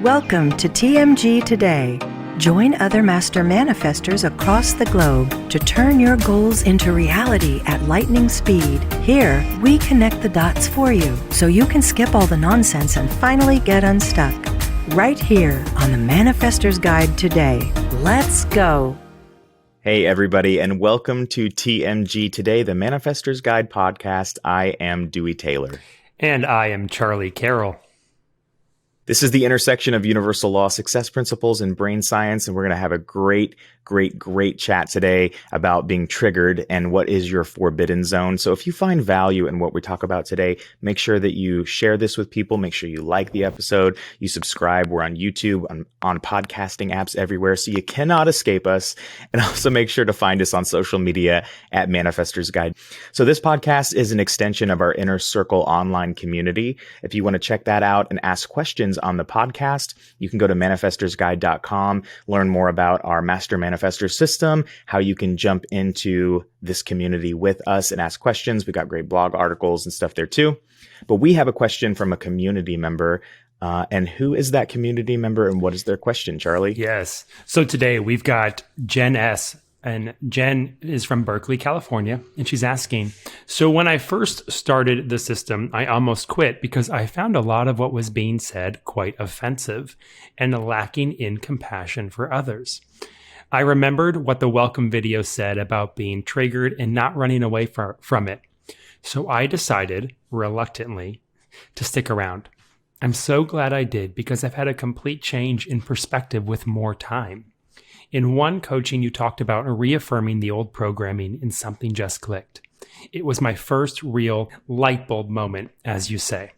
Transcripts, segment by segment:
Welcome to TMG Today. Join other master manifestors across the globe to turn your goals into reality at lightning speed. Here, we connect the dots for you so you can skip all the nonsense and finally get unstuck. Right here on the Manifestor's Guide today. Let's go. Hey, everybody, and welcome to TMG Today, the Manifestor's Guide podcast. I am Dewey Taylor. And I am Charlie Carroll. This is the intersection of universal law, success principles, and brain science, and we're going to have a great chat today about being triggered and what is your forbidden zone. So if you find value in what we talk about today, make sure that you share this with people. Make sure you like the episode, you subscribe. We're on YouTube, on podcasting apps everywhere, so you cannot escape us. And also make sure to find us on social media at Manifestor's Guide. So this podcast is an extension of our Inner Circle online community. If you want to check that out and ask questions on the podcast, you can go to manifestorsguide.com, learn more about our master manifestor system, how you can jump into this community with us and ask questions. We've got great blog articles and stuff there too. But we have a question from a community member. And who is that community member and what is their question, Charlie? Yes. So today we've got Jen S. And Jen is from Berkeley, California, and she's asking, so when I first started the system, I almost quit because I found a lot of what was being said quite offensive and lacking in compassion for others. I remembered what the welcome video said about being triggered and not running away from it. So I decided, reluctantly, to stick around. I'm so glad I did because I've had a complete change in perspective with more time. In one coaching, you talked about reaffirming the old programming and something just clicked. It was my first real light bulb moment, as you say.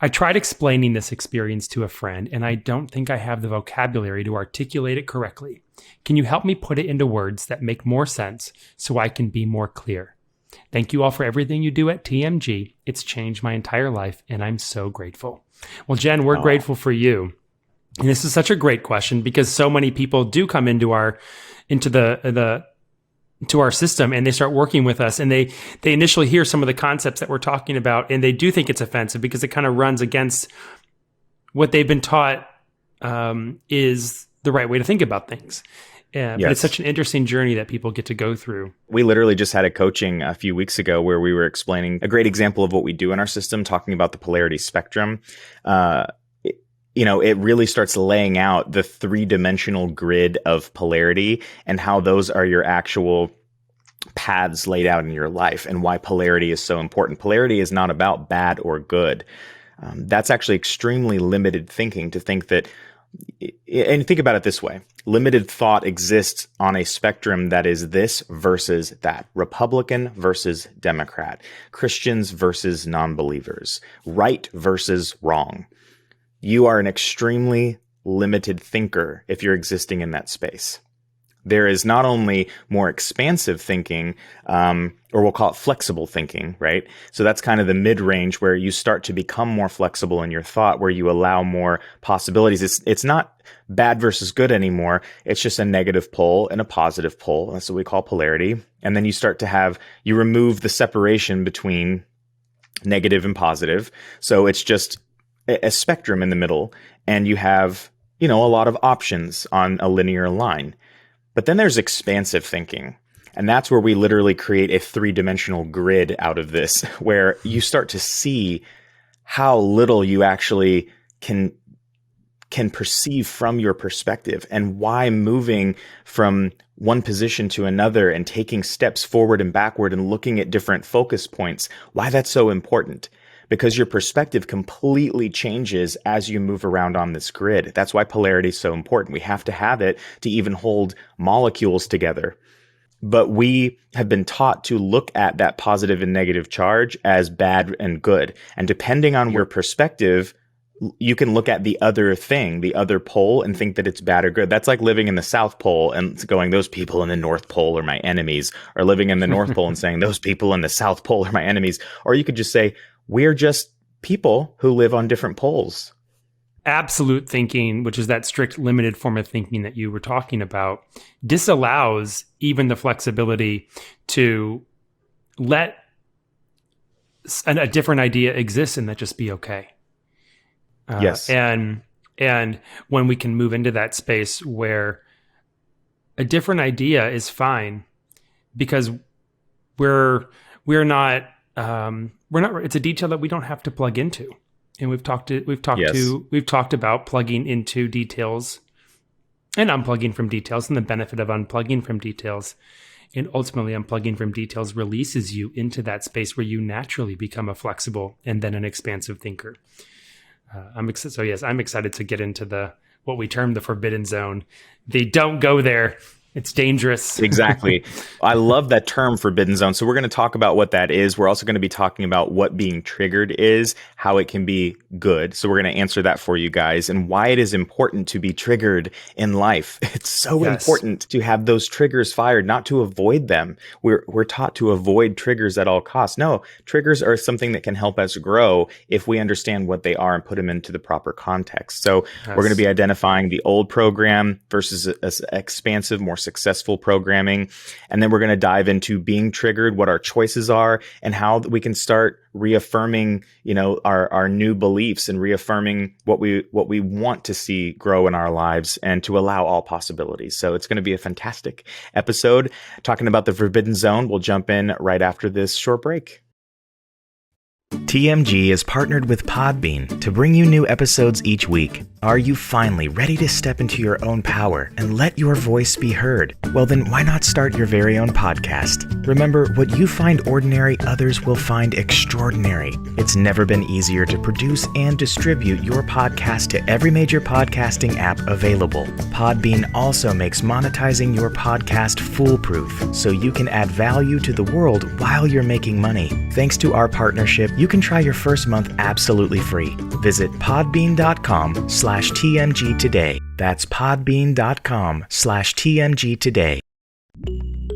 I tried explaining this experience to a friend, and I don't think I have the vocabulary to articulate it correctly. Can you help me put it into words that make more sense so I can be more clear? Thank you all for everything you do at TMG. It's changed my entire life, and I'm so grateful. Well, Jen, we're grateful for you. And this is such a great question because so many people do come into our system and they start working with us and they initially hear some of the concepts that we're talking about and they do think it's offensive because it kind of runs against what they've been taught is the right way to think about things. But it's such an interesting journey that people get to go through. We literally just had a coaching a few weeks ago where we were explaining a great example of what we do in our system, talking about the polarity spectrum. It really starts laying out the three-dimensional grid of polarity and how those are your actual paths laid out in your life and why polarity is so important. Polarity is not about bad or good. That's actually extremely limited thinking to think that, and think about it this way. Limited thought exists on a spectrum that is this versus that. Republican versus Democrat. Christians versus non-believers. Right versus wrong. You are an extremely limited thinker if you're existing in that space. There is not only more expansive thinking, or we'll call it flexible thinking, right? So that's kind of the mid-range where you start to become more flexible in your thought, where you allow more possibilities. It's not bad versus good anymore. It's just a negative pole and a positive pole. That's what we call polarity. And then you start to you remove the separation between negative and positive. So it's just a spectrum in the middle, and you have, a lot of options on a linear line. But then there's expansive thinking, and that's where we literally create a three-dimensional grid out of this, where you start to see how little you actually can perceive from your perspective, and why moving from one position to another and taking steps forward and backward and looking at different focus points, why that's so important. Because your perspective completely changes as you move around on this grid. That's why polarity is so important. We have to have it to even hold molecules together. But we have been taught to look at that positive and negative charge as bad and good. And depending on your perspective, you can look at the other thing, the other pole, and think that it's bad or good. That's like living in the South Pole and going, those people in the North Pole are my enemies. Or living in the North Pole and saying, those people in the South Pole are my enemies. Or you could just say, we're just people who live on different poles. Absolute thinking, which is that strict limited form of thinking that you were talking about, disallows even the flexibility to let a different idea exist and that just be okay. Yes. And And when we can move into that space where a different idea is fine because we're not it's a detail that we don't have to plug into. And we've talked about plugging into details and unplugging from details, and the benefit of unplugging from details. And ultimately, unplugging from details releases you into that space where you naturally become a flexible and then an expansive thinker. I'm excited to get into what we term the forbidden zone. They don't go there. It's dangerous. Exactly. I love that term, forbidden zone. So we're going to talk about what that is. We're also going to be talking about what being triggered is, how it can be good. So we're going to answer that for you guys, and why it is important to be triggered in life. It's so important to have those triggers fired, not to avoid them. We're taught to avoid triggers at all costs. No, triggers are something that can help us grow if we understand what they are and put them into the proper context. So we're going to be identifying the old program versus expansive, more successful programming. And then we're going to dive into being triggered, what our choices are, and how we can start reaffirming, our new beliefs and reaffirming what we want to see grow in our lives and to allow all possibilities. So it's going to be a fantastic episode talking about the forbidden zone. We'll jump in right after this short break. TMG is partnered with Podbean to bring you new episodes each week. Are you finally ready to step into your own power and let your voice be heard? Well, then why not start your very own podcast? Remember, what you find ordinary, others will find extraordinary. It's never been easier to produce and distribute your podcast to every major podcasting app available. Podbean also makes monetizing your podcast foolproof, so you can add value to the world while you're making money. Thanks to our partnership, you can try your first month absolutely free. Visit podbean.com/TMG today. That's podbean.com/TMG today.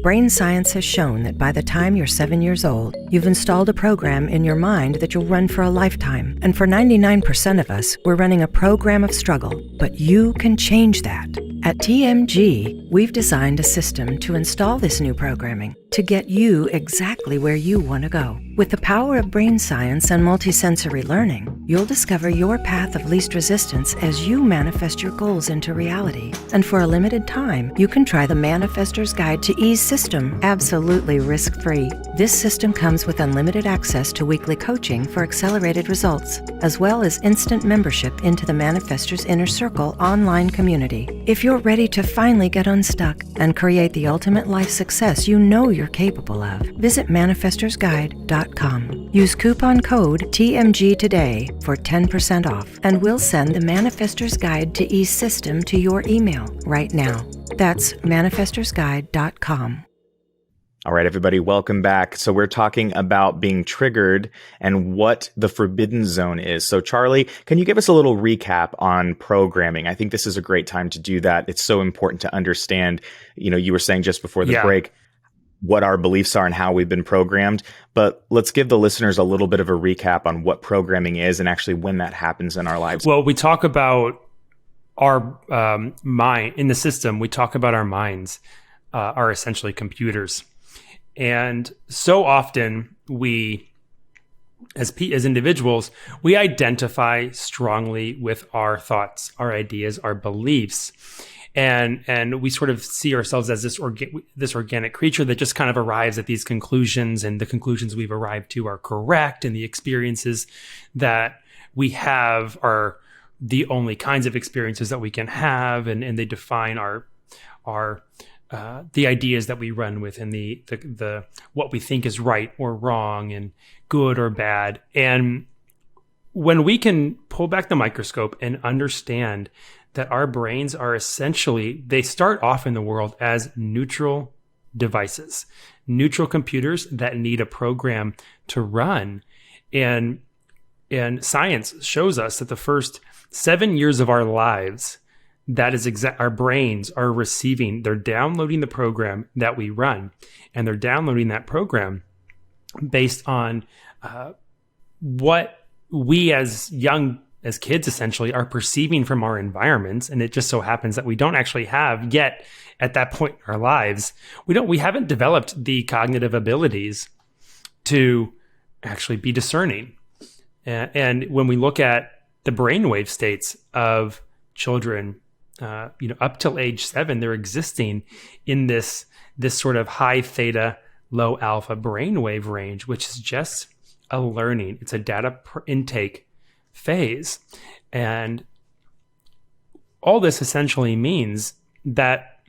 Brain science has shown that by the time you're 7 years old, you've installed a program in your mind that you'll run for a lifetime. And for 99% of us, we're running a program of struggle. But you can change that. At TMG, we've designed a system to install this new programming to get you exactly where you want to go. With the power of brain science and multisensory learning, you'll discover your path of least resistance as you manifest your goals into reality. And for a limited time, you can try the Manifestor's Guide to Ease system absolutely risk-free. This system comes with unlimited access to weekly coaching for accelerated results, as well as instant membership into the Manifestor's Inner Circle online community. If you're ready to finally get unstuck and create the ultimate life success you know you're capable of, visit manifestorsguide.com. Use coupon code TMG today for 10% off, and we'll send the Manifestor's Guide to Ease system to your email right now. That's manifestorsguide.com. All right, everybody, welcome back. So we're talking about being triggered and what the forbidden zone is. So Charlie, can you give us a little recap on programming? I think this is a great time to do that. It's so important to understand, you were saying just before the break, what our beliefs are and how we've been programmed. But let's give the listeners a little bit of a recap on what programming is and actually when that happens in our lives. Well, we talk about our mind in the system. We talk about our minds are essentially computers. And so often we, as individuals, we identify strongly with our thoughts, our ideas, our beliefs. And we sort of see ourselves as this organic creature that just kind of arrives at these conclusions, and the conclusions we've arrived to are correct, and the experiences that we have are the only kinds of experiences that we can have, and they define our the ideas that we run with, and the what we think is right or wrong and good or bad. And when we can pull back the microscope and understand that our brains are essentially, they start off in the world as neutral devices, neutral computers that need a program to run. And science shows us that the first 7 years of our lives, that is our brains are receiving, they're downloading the program that we run, and they're downloading that program based on what we as kids essentially are perceiving from our environments. And it just so happens that we don't actually have yet at that point in our lives, we haven't developed the cognitive abilities to actually be discerning. And when we look at the brainwave states of children, up till age 7, they're existing in this sort of high theta, low alpha brainwave range, which is just a learning. It's a data intake phase. And all this essentially means that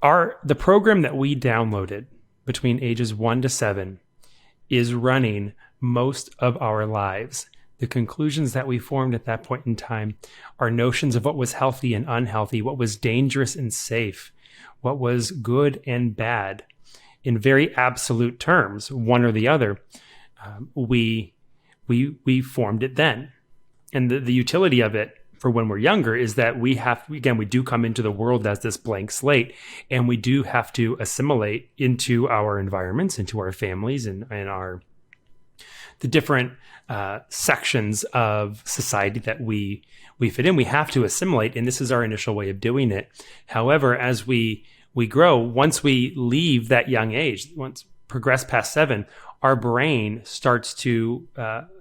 the program that we downloaded between ages 1 to 7 is running most of our lives. The conclusions that we formed at that point in time are notions of what was healthy and unhealthy, what was dangerous and safe, what was good and bad. In very absolute terms, one or the other, we formed it then. And the utility of it for when we're younger is that we do come into the world as this blank slate, and we do have to assimilate into our environments, into our families, and the different sections of society that we fit in. We have to assimilate, and this is our initial way of doing it. However, as we grow, once we leave that young age, once progress past 7, our brain starts to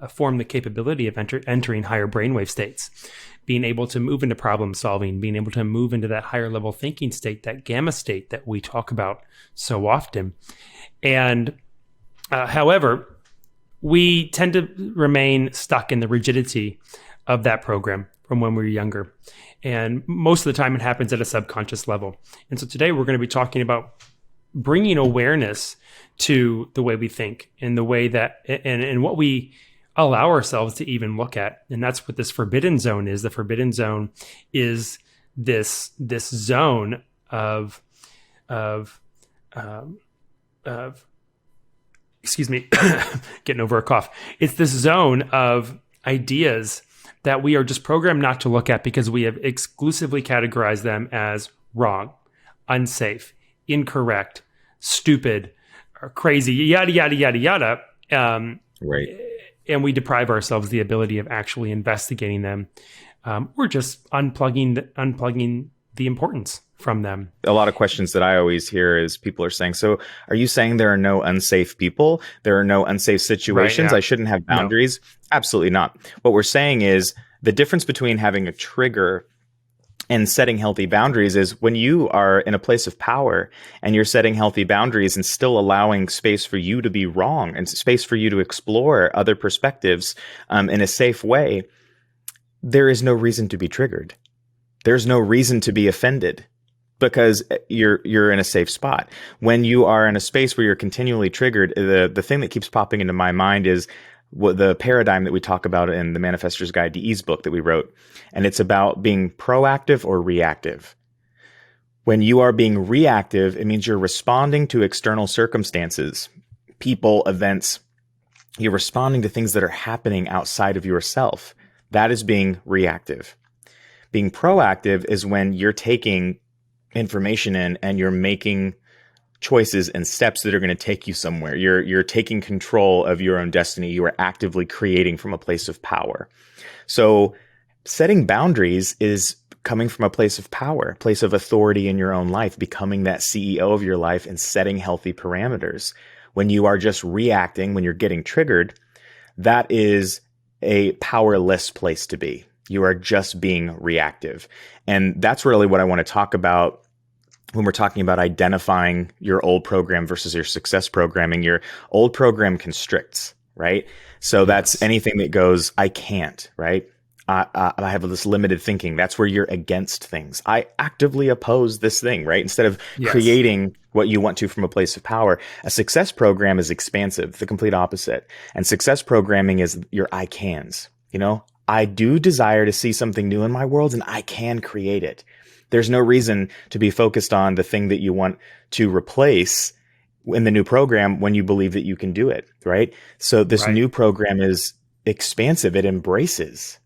form the capability of entering higher brainwave states, being able to move into problem solving, being able to move into that higher level thinking state, that gamma state that we talk about so often. And however, we tend to remain stuck in the rigidity of that program from when we were younger. And most of the time it happens at a subconscious level. And so today we're going to be talking about bringing awareness to the way we think and the way that, and what we allow ourselves to even look at. And that's what this forbidden zone is. The forbidden zone is this zone of excuse me, getting over a cough. It's this zone of ideas that we are just programmed not to look at because we have exclusively categorized them as wrong, unsafe, incorrect, stupid, or crazy, yada, yada, yada, yada. Right. And we deprive ourselves the ability of actually investigating them. Or just unplugging the importance from them. A lot of questions that I always hear is people are saying, so are you saying there are no unsafe people? There are no unsafe situations? Right, yeah. I shouldn't have boundaries? No. Absolutely not. What we're saying is the difference between having a trigger and setting healthy boundaries is when you are in a place of power and you're setting healthy boundaries and still allowing space for you to be wrong and space for you to explore other perspectives in a safe way, there is no reason to be triggered. There's no reason to be offended because you're in a safe spot. When you are in a space where you're continually triggered, the thing that keeps popping into my mind is the paradigm that we talk about in the Manifestor's Guide to Ease book that we wrote. And it's about being proactive or reactive. When you are being reactive, it means you're responding to external circumstances, people, events. You're responding to things that are happening outside of yourself. That is being reactive. Being proactive is when you're taking information in and you're making choices and steps that are going to take you somewhere. You're taking control of your own destiny. You are actively creating from a place of power. So setting boundaries is coming from a place of power, a place of authority in your own life, becoming that CEO of your life and setting healthy parameters. When you are just reacting, when you're getting triggered, that is a powerless place to be. You are just being reactive. And that's really what I want to talk about when we're talking about identifying your old program versus your success programming. Your old program constricts, right? So that's anything that goes, I can't, right? I have this limited thinking. That's where you're against things. I actively oppose this thing, right? Instead of creating what you want to from a place of power. A success program is expansive, the complete opposite. And success programming is your I cans. You know, I do desire to see something new in my world and I can create it. There's no reason to be focused on the thing that you want to replace in the new program when you believe that you can do it, right? So this new program is expansive. It embraces.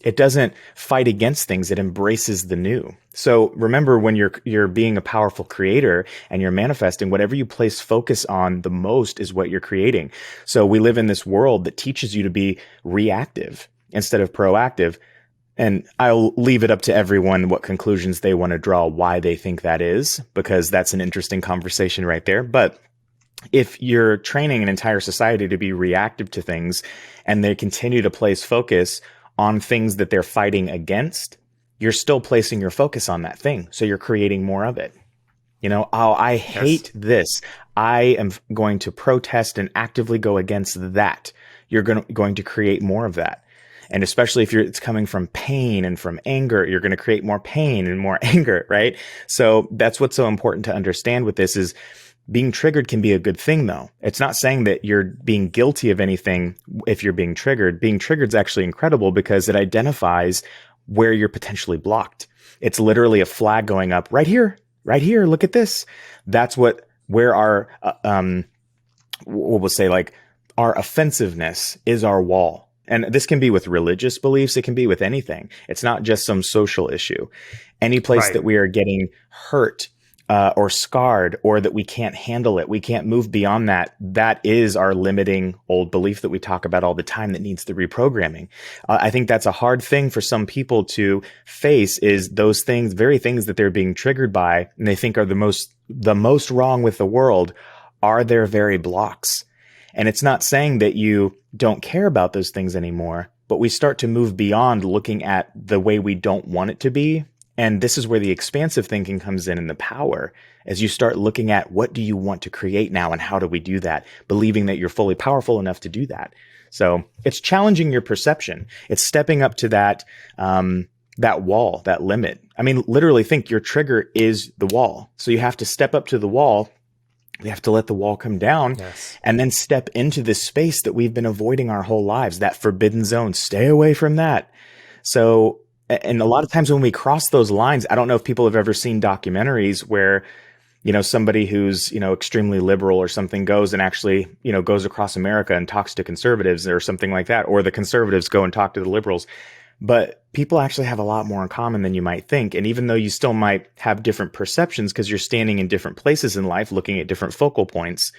It doesn't fight against things. It embraces the new. So remember, when you're being a powerful creator and you're manifesting, whatever you place focus on the most is what you're creating. So we live in this world that teaches you to be reactive instead of proactive. And I'll leave it up to everyone what conclusions they want to draw, why they think that is, because that's an interesting conversation right there. But if you're training an entire society to be reactive to things and they continue to place focus on things that they're fighting against, you're still placing your focus on that thing. So you're creating more of it. You know, oh, I hate this. I am going to protest and actively go against that. You're going to create more of that. And especially if it's coming from pain and from anger, you're going to create more pain and more anger, right? So that's what's so important to understand with this is being triggered can be a good thing, though. It's not saying that you're being guilty of anything if you're being triggered. Being triggered is actually incredible because it identifies where you're potentially blocked. It's literally a flag going up right here, look at this. That's where our, we'll say like our offensiveness is our wall. And this can be with religious beliefs. It can be with anything. It's not just some social issue. Any place that we are getting hurt or scarred or that we can't handle it, we can't move beyond that. That is our limiting old belief that we talk about all the time that needs the reprogramming. I think that's a hard thing for some people to face is those things, very things that they're being triggered by and they think are the most wrong with the world are their very blocks. And it's not saying that you don't care about those things anymore, but we start to move beyond looking at the way we don't want it to be. And this is where the expansive thinking comes in and the power as you start looking at what do you want to create now and how do we do that, believing that you're fully powerful enough to do that. So it's challenging your perception. It's stepping up to that wall, that limit. I mean, literally think your trigger is the wall. So you have to step up to the wall. We have to let the wall come down and then step into this space that we've been avoiding our whole lives, that forbidden zone. Stay away from that. So, and a lot of times when we cross those lines, I don't know if people have ever seen documentaries where, you know, somebody who's, you know, extremely liberal or something goes and actually, you know, goes across America and talks to conservatives or something like that, or the conservatives go and talk to the liberals. But people actually have a lot more in common than you might think. And even though you still might have different perceptions because you're standing in different places in life, looking at different focal points,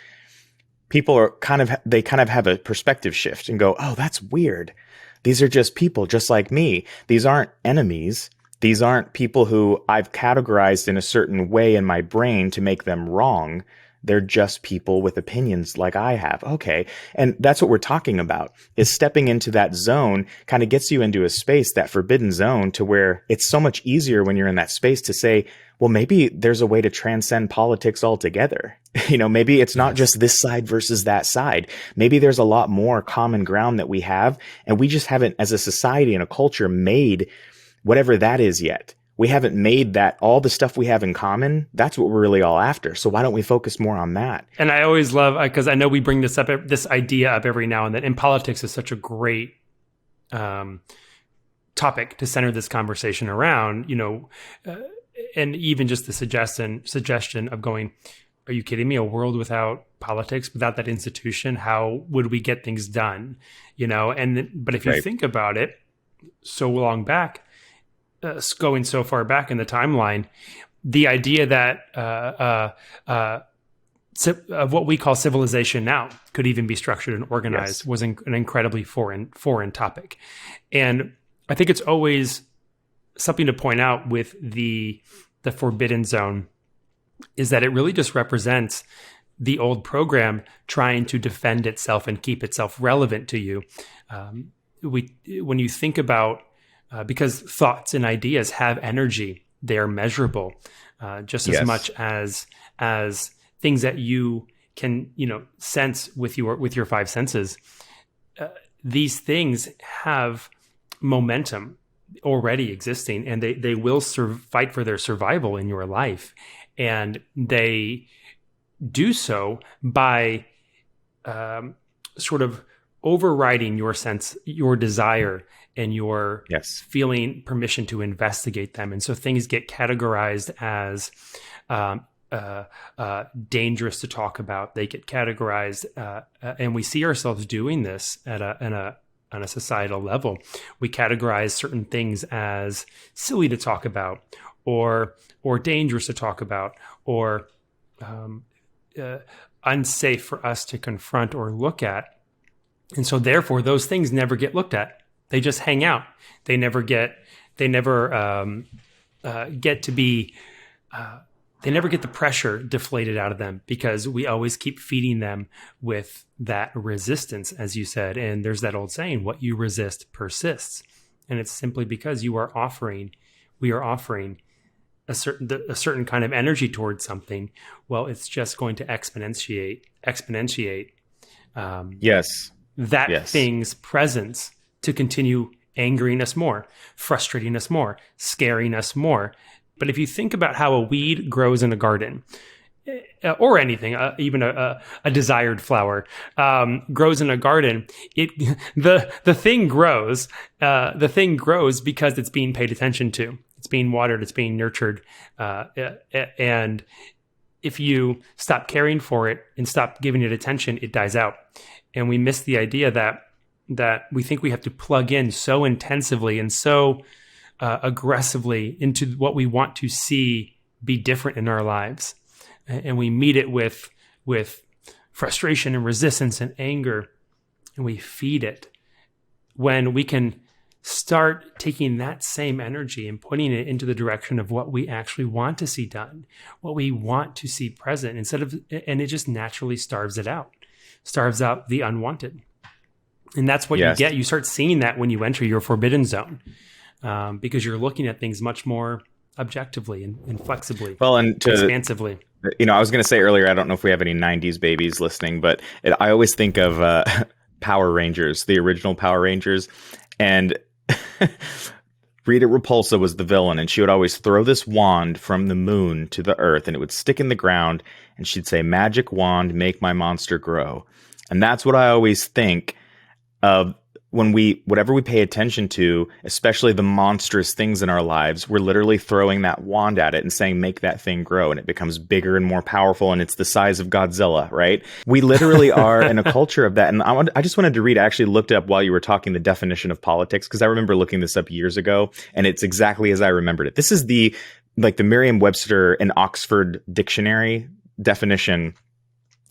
people are kind of have a perspective shift and go, oh, that's weird. These are just people just like me. These aren't enemies. These aren't people who I've categorized in a certain way in my brain to make them wrong. They're just people with opinions like I have. Okay. And that's what we're talking about is stepping into that zone kind of gets you into a space, that forbidden zone to where it's so much easier when you're in that space to say, well, maybe there's a way to transcend politics altogether. You know, maybe it's not just this side versus that side. Maybe there's a lot more common ground that we have, and we just haven't, as a society and a culture, made whatever that is yet. We haven't made that all the stuff we have in common. That's what we're really all after. So why don't we focus more on that? And I always love, because I know we bring this idea up every now and then, and politics is such a great topic to center this conversation around, you know, and even just the suggestion of going, are you kidding me? A world without politics, without that institution, how would we get things done? You know, but if you think about it, so long back, going so far back in the timeline, the idea that of what we call civilization now could even be structured and organized was an incredibly foreign topic. And I think it's always something to point out with the forbidden zone is that it really just represents the old program trying to defend itself and keep itself relevant to you. When you think about, because thoughts and ideas have energy, they are measurable, just as much as things that you can, you know, sense with your five senses. These things have momentum already existing, and they will fight for their survival in your life, and they do so by sort of overriding your sense, your desire, and your feeling permission to investigate them. And so things get categorized as dangerous to talk about. They get categorized, and we see ourselves doing this on a societal level. We categorize certain things as silly to talk about, or dangerous to talk about, or unsafe for us to confront or look at. And so therefore those things never get looked at. They just hang out. They never get the pressure deflated out of them, because we always keep feeding them with that resistance, as you said. And there's that old saying, what you resist persists. And it's simply because we are offering a certain kind of energy towards something. Well, it's just going to exponentiate Yes. that Yes. thing's presence to continue angering us more, frustrating us more, scaring us more. But if you think about how a weed grows in a garden, or anything, even a desired flower grows in a garden, the thing grows. The thing grows because it's being paid attention to. It's being watered. It's being nurtured. And if you stop caring for it and stop giving it attention, it dies out. And we miss the idea that we think we have to plug in so intensively and so aggressively into what we want to see be different in our lives. And we meet it with frustration and resistance and anger, and we feed it, when we can start taking that same energy and putting it into the direction of what we actually want to see done, what we want to see present, and it just naturally starves out the unwanted. And that's what you get. You start seeing that when you enter your forbidden zone, because you're looking at things much more objectively and flexibly, expansively. I was going to say earlier, I don't know if we have any 90s babies listening, but I always think of Power Rangers, the original Power Rangers. And Rita Repulsa was the villain, and she would always throw this wand from the moon to the earth, and it would stick in the ground, and she'd say, "Magic wand, make my monster grow." And that's what I always think of when whatever we pay attention to, especially the monstrous things in our lives, we're literally throwing that wand at it and saying, make that thing grow. And it becomes bigger and more powerful. And it's the size of Godzilla, right? We literally are in a culture of that. And I just wanted to read, I actually looked up while you were talking the definition of politics, because I remember looking this up years ago, and it's exactly as I remembered it. This is the Merriam-Webster and Oxford Dictionary definition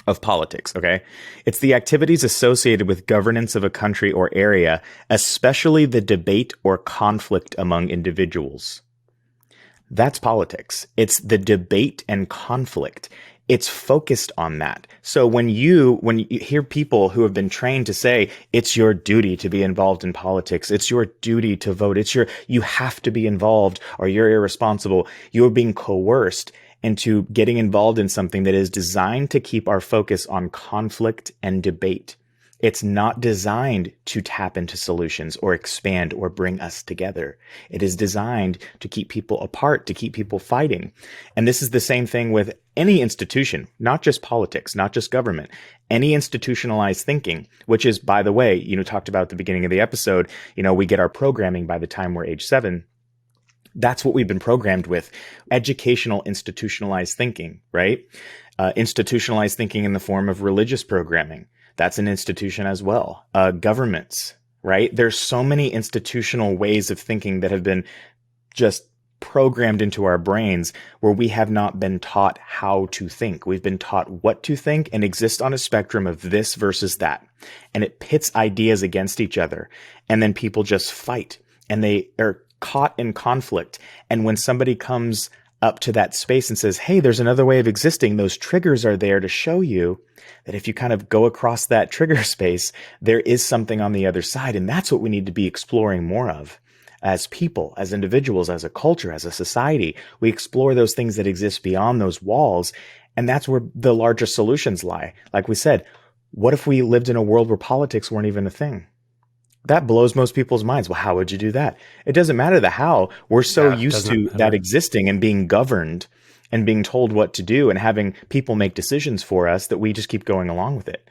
of politics, okay? It's the activities associated with governance of a country or area, especially the debate or conflict among individuals. That's politics. It's the debate and conflict. It's focused on that. So when you hear people who have been trained to say, it's your duty to be involved in politics, it's your duty to vote, you have to be involved or you're irresponsible, you're being coerced into getting involved in something that is designed to keep our focus on conflict and debate. It's not designed to tap into solutions or expand or bring us together. It is designed to keep people apart, to keep people fighting. And this is the same thing with any institution, not just politics, not just government, any institutionalized thinking, which is, by the way, talked about at the beginning of the episode, we get our programming by the time we're age 7. That's what we've been programmed with. Educational institutionalized thinking, right? Institutionalized thinking in the form of religious programming. That's an institution as well. Governments, right? There's so many institutional ways of thinking that have been just programmed into our brains where we have not been taught how to think. We've been taught what to think and exist on a spectrum of this versus that. And it pits ideas against each other. And then people just fight, and they are caught in conflict. And when somebody comes up to that space and says, hey, there's another way of existing, those triggers are there to show you that if you kind of go across that trigger space, there is something on the other side. And that's what we need to be exploring more of as people, as individuals, as a culture, as a society. We explore those things that exist beyond those walls. And that's where the larger solutions lie. Like we said, what if we lived in a world where politics weren't even a thing? That blows most people's minds. Well, how would you do that? It doesn't matter the how. We're so used to that existing and being governed and being told what to do and having people make decisions for us that we just keep going along with it.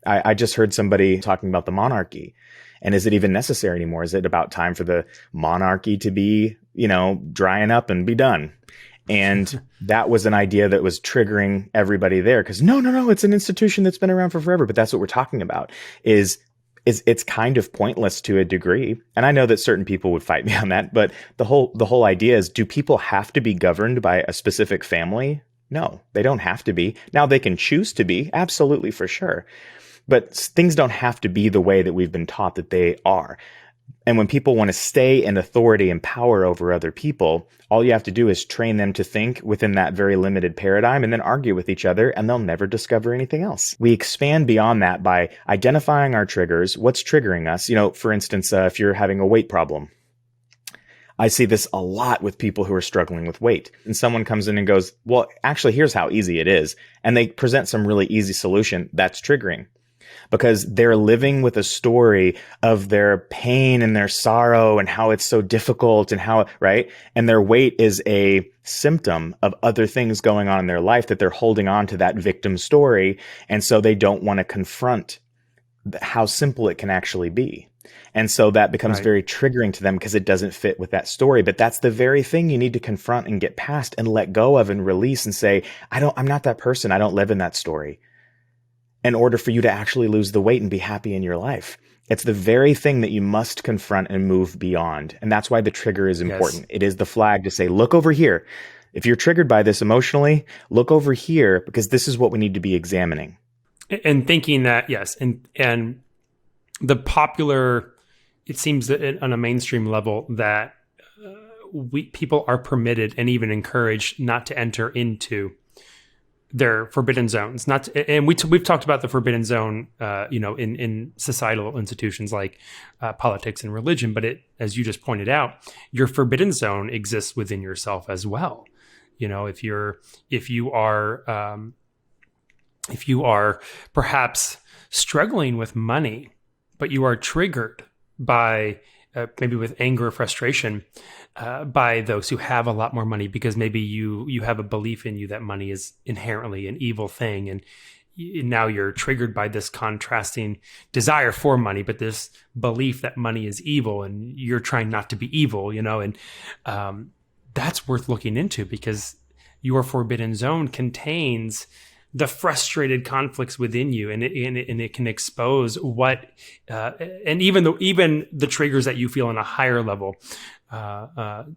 I just heard somebody talking about the monarchy. And is it even necessary anymore? Is it about time for the monarchy to be, drying up and be done? And that was an idea that was triggering everybody there, because no, it's an institution that's been around for forever. But that's what we're talking about is it's kind of pointless to a degree. And I know that certain people would fight me on that, but the whole idea is, do people have to be governed by a specific family? No, they don't have to be. Now they can choose to be, absolutely, for sure. But things don't have to be the way that we've been taught that they are. And when people want to stay in authority and power over other people, all you have to do is train them to think within that very limited paradigm and then argue with each other, and they'll never discover anything else. We expand beyond that by identifying our triggers, what's triggering us. For instance, if you're having a weight problem, I see this a lot with people who are struggling with weight. And someone comes in and goes, well, actually, here's how easy it is. And they present some really easy solution. That's triggering because they're living with a story of their pain and their sorrow and how it's so difficult and how, right? And their weight is a symptom of other things going on in their life that they're holding on to that victim story. And so they don't want to confront how simple it can actually be. And so that becomes very triggering to them because it doesn't fit with that story. But that's the very thing you need to confront and get past and let go of and release and say, I'm not that person. I don't live in that story. In order for you to actually lose the weight and be happy in your life. It's the very thing that you must confront and move beyond. And that's why the trigger is important. Yes. It is the flag to say, look over here. If you're triggered by this emotionally, look over here because this is what we need to be examining. And thinking that, yes. And the popular, it seems that on a mainstream level that people are permitted and even encouraged not to enter into their forbidden zones. We've talked about the forbidden zone, in societal institutions like politics and religion. But as you just pointed out, your forbidden zone exists within yourself as well. If you are perhaps struggling with money, but you are triggered by maybe with anger or frustration by those who have a lot more money, because maybe you have a belief in you that money is inherently an evil thing, and now you're triggered by this contrasting desire for money, but this belief that money is evil, and you're trying not to be evil, and that's worth looking into, because your forbidden zone contains the frustrated conflicts within you, and it can expose what, and even the triggers that you feel on a higher level,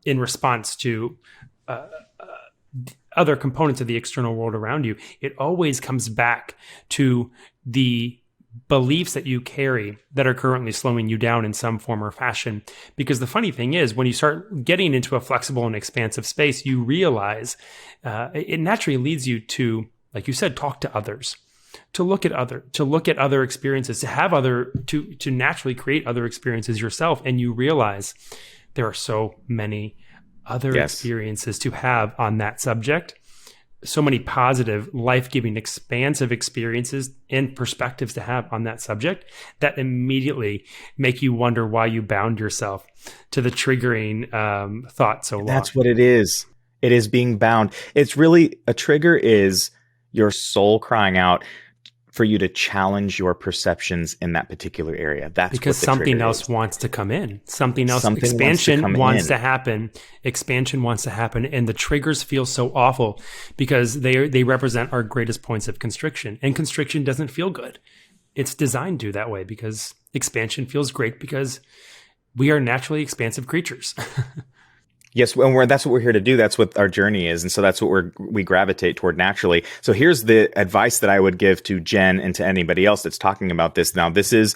in response to other components of the external world around you. It always comes back to the beliefs that you carry that are currently slowing you down in some form or fashion. Because the funny thing is, when you start getting into a flexible and expansive space, you realize it naturally leads you to, like you said, talk to others, to look at other experiences, to naturally create other experiences yourself. And you realize there are so many other experiences to have on that subject, so many positive, life-giving, expansive experiences and perspectives to have on that subject that immediately make you wonder why you bound yourself to the triggering thought so long. That's what it is. It is being bound. It's really, a trigger is your soul crying out for you to challenge your perceptions in that particular area. That's because what the something trigger else is. wants to come in. Expansion wants to happen. Expansion wants to happen. And the triggers feel so awful because they represent our greatest points of constriction. And constriction doesn't feel good. It's designed to that way because expansion feels great because we are naturally expansive creatures. Yes, and that's what we're here to do. That's what our journey is. And so that's what we gravitate toward naturally. So here's the advice that I would give to Jen and to anybody else that's talking about this. Now, this is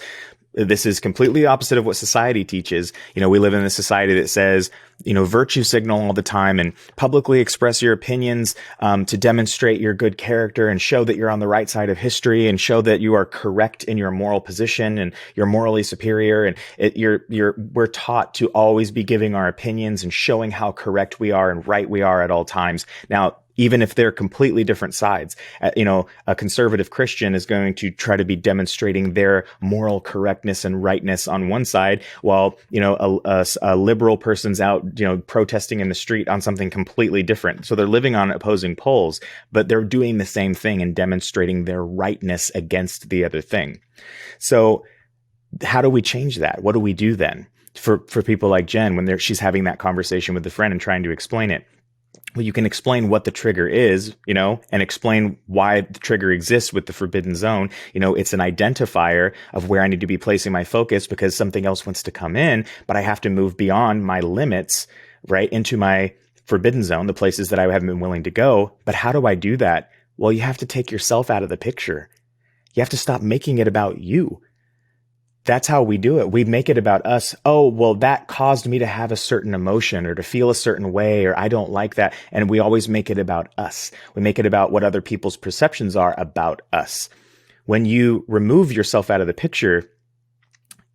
completely opposite of what society teaches. We live in a society that says, virtue signal all the time and publicly express your opinions to demonstrate your good character and show that you're on the right side of history and show that you are correct in your moral position and you're morally superior. And we're taught to always be giving our opinions and showing how correct we are and right we are at all times. Now, even if they're completely different sides, a conservative Christian is going to try to be demonstrating their moral correctness and rightness on one side, while, a liberal person's out, protesting in the street on something completely different. So they're living on opposing poles, but they're doing the same thing and demonstrating their rightness against the other thing. So how do we change that? What do we do then for people like Jen when she's having that conversation with a friend and trying to explain it? Well, you can explain what the trigger is, and explain why the trigger exists with the forbidden zone. It's an identifier of where I need to be placing my focus because something else wants to come in, but I have to move beyond my limits, right, into my forbidden zone, the places that I haven't been willing to go. But how do I do that? Well, you have to take yourself out of the picture. You have to stop making it about you. That's how we do it. We make it about us. Oh, well, that caused me to have a certain emotion or to feel a certain way, or I don't like that. And we always make it about us. We make it about what other people's perceptions are about us. When you remove yourself out of the picture,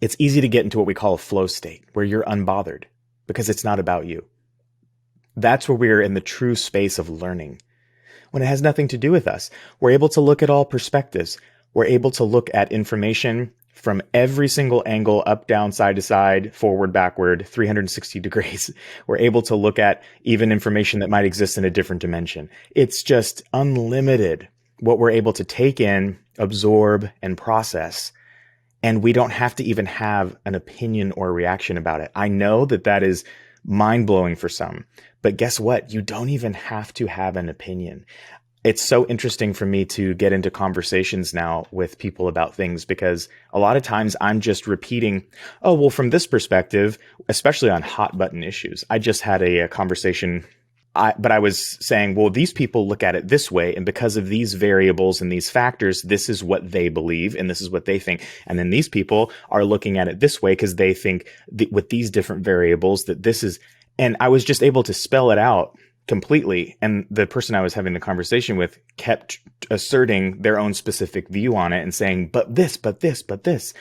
it's easy to get into what we call a flow state, where you're unbothered. because it's not about you. That's where we're in the true space of learning. When it has nothing to do with us, we're able to look at all perspectives. We're able to look at information from every single angle, up, down, side to side, forward, backward, 360 degrees. We're able to look at even information that might exist in a different dimension. It's just unlimited what we're able to take in, absorb, and process. And we don't have to even have an opinion or a reaction about it. I know that that is mind-blowing for some, but guess what? You don't even have to have an opinion. It's so interesting for me to get into conversations now with people about things, because a lot of times I'm just repeating, oh, well, from this perspective, especially on hot button issues. I just had a conversation, but I was saying, well, these people look at it this way, and because of these variables and these factors, this is what they believe and this is what they think. And then these people are looking at it this way because they think with these different variables that this is, and I was just able to spell it out completely. And the person I was having the conversation with kept asserting their own specific view on it and saying, but this, but this, but this.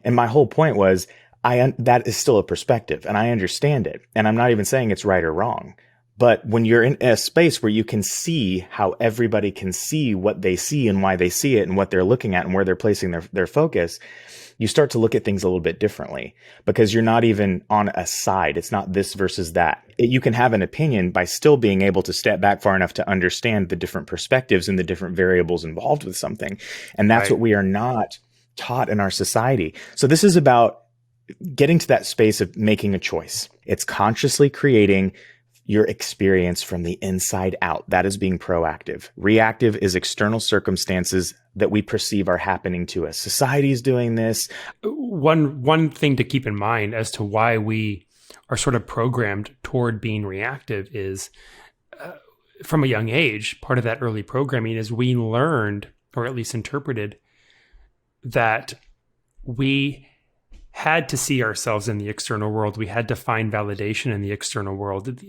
And my whole point was, that is still a perspective and I understand it. And I'm not even saying it's right or wrong. But when you're in a space where you can see how everybody can see what they see and why they see it and what they're looking at and where they're placing their focus, you start to look at things a little bit differently, because you're not even on a side. It's not this versus that. You can have an opinion by still being able to step back far enough to understand the different perspectives and the different variables involved with something. And that's right. What we are not taught in our society. So this is about getting to that space of making a choice. It's consciously creating your experience from the inside out. That is being proactive. Reactive is external circumstances that we perceive are happening to us. Society is doing this. One thing to keep in mind as to why we are sort of programmed toward being reactive is from a young age, part of that early programming is we learned, or at least interpreted, that we had to see ourselves in the external world. We had to find validation in the external world.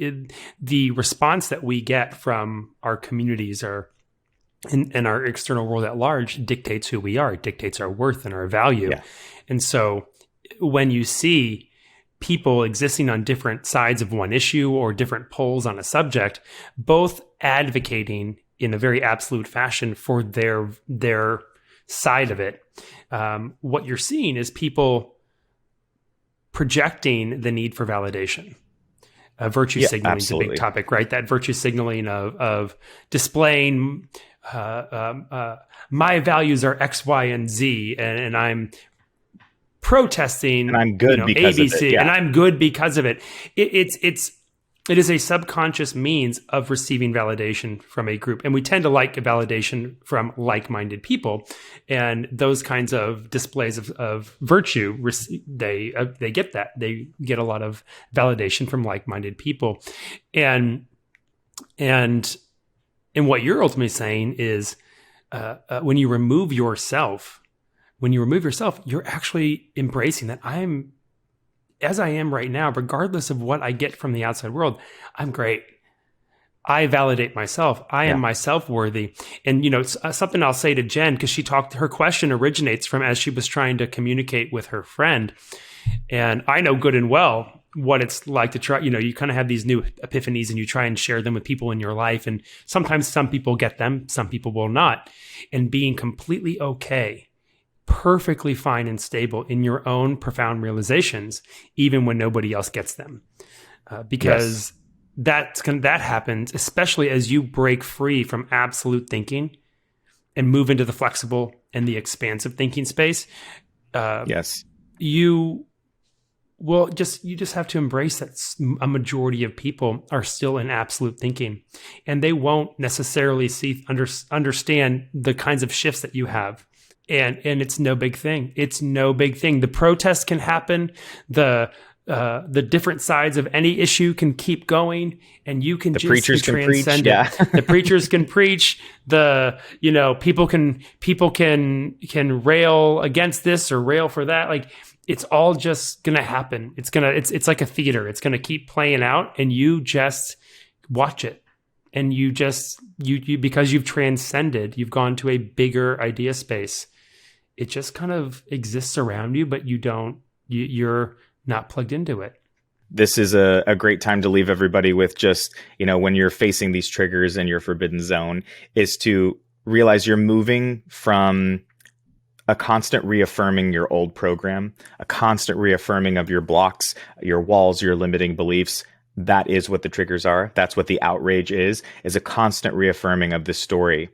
The response that we get from our communities and our external world at large dictates who we are, dictates our worth and our value. Yeah. And so when you see people existing on different sides of one issue or different poles on a subject, both advocating in a very absolute fashion for their side of it, what you're seeing is people projecting the need for validation. Virtue signaling is a big topic, right? That virtue signaling of displaying my values are X, Y, and Z, and I'm protesting, and I'm good because ABC, of it, and I'm good because of it. It is a subconscious means of receiving validation from a group. And we tend to like validation from like-minded people. And those kinds of displays of virtue, they get that. They get a lot of validation from like-minded people. And what you're ultimately saying is when you remove yourself, you're actually embracing that as I am right now, regardless of what I get from the outside world, I'm great. I validate myself. I am myself worthy. And, something I'll say to Jen, because her question originates from as she was trying to communicate with her friend. And I know good and well what it's like to try, you kind of have these new epiphanies and you try and share them with people in your life. And sometimes some people get them, some people will not. And being completely okay, perfectly fine and stable in your own profound realizations, even when nobody else gets them. Because that happens, especially as you break free from absolute thinking and move into the flexible and the expansive thinking space. You just have to embrace that a majority of people are still in absolute thinking, and they won't necessarily understand the kinds of shifts that you have. And it's no big thing. It's no big thing. The protests can happen. The different sides of any issue can keep going, and you can the preachers can preach. Yeah. The preachers can preach. People can rail against this or rail for that. Like, it's all just gonna happen. It's like a theater. It's gonna keep playing out, and you just watch it. And you because you've transcended, you've gone to a bigger idea space. It just kind of exists around you, but you're not plugged into it. this is a great time to leave everybody with just, when you're facing these triggers in your forbidden zone, is to realize you're moving from a constant reaffirming your old program, a constant reaffirming of your blocks, your walls, your limiting beliefs. That is what the triggers are. That's what the outrage is a constant reaffirming of this story.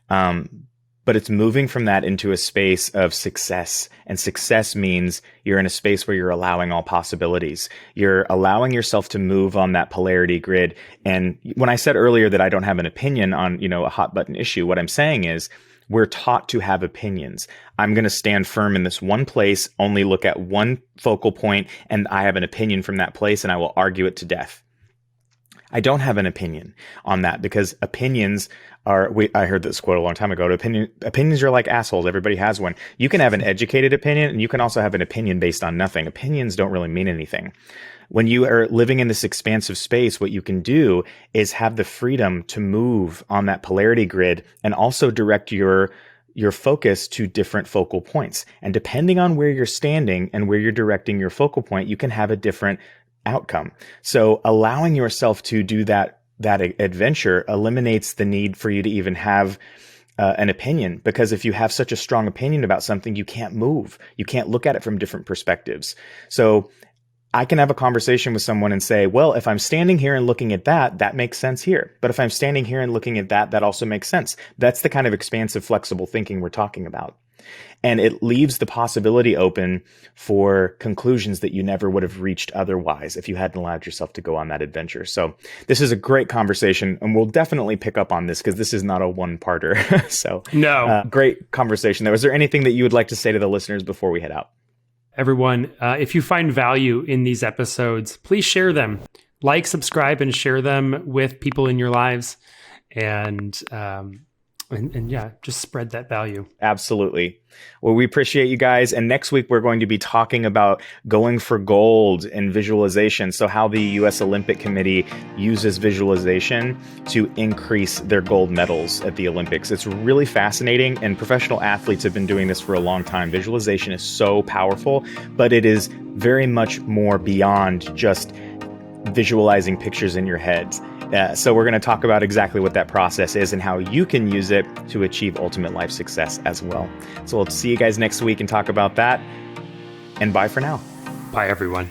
But it's moving from that into a space of success. And success means you're in a space where you're allowing all possibilities. You're allowing yourself to move on that polarity grid. And when I said earlier that I don't have an opinion on, a hot button issue, what I'm saying is we're taught to have opinions. I'm going to stand firm in this one place, only look at one focal point, and I have an opinion from that place, and I will argue it to death. I don't have an opinion on that because opinions I heard this quote a long time ago. Opinions are like assholes. Everybody has one. You can have an educated opinion, and you can also have an opinion based on nothing. Opinions don't really mean anything. When you are living in this expansive space, what you can do is have the freedom to move on that polarity grid and also direct your focus to different focal points. And depending on where you're standing and where you're directing your focal point, you can have a different outcome. So allowing yourself to do that adventure eliminates the need for you to even have an opinion, because if you have such a strong opinion about something, you can't move. You can't look at it from different perspectives. So I can have a conversation with someone and say, well, if I'm standing here and looking at that makes sense here. But if I'm standing here and looking at that also makes sense. That's the kind of expansive, flexible thinking we're talking about. And it leaves the possibility open for conclusions that you never would have reached otherwise if you hadn't allowed yourself to go on that adventure. So this is a great conversation, and we'll definitely pick up on this because this is not a one-parter. So no, great conversation there. Was there anything that you would like to say to the listeners before we head out? Everyone, if you find value in these episodes, please share them. Like, subscribe, and share them with people in your lives. And yeah, just spread that value. Absolutely. Well, we appreciate you guys. And next week, we're going to be talking about going for gold in visualization. So how the U.S. Olympic Committee uses visualization to increase their gold medals at the Olympics. It's really fascinating. And professional athletes have been doing this for a long time. Visualization is so powerful, but it is very much more beyond just visualizing pictures in your heads. So we're going to talk about exactly what that process is and how you can use it to achieve ultimate life success as well. So we'll see you guys next week and talk about that. And bye for now. Bye, everyone.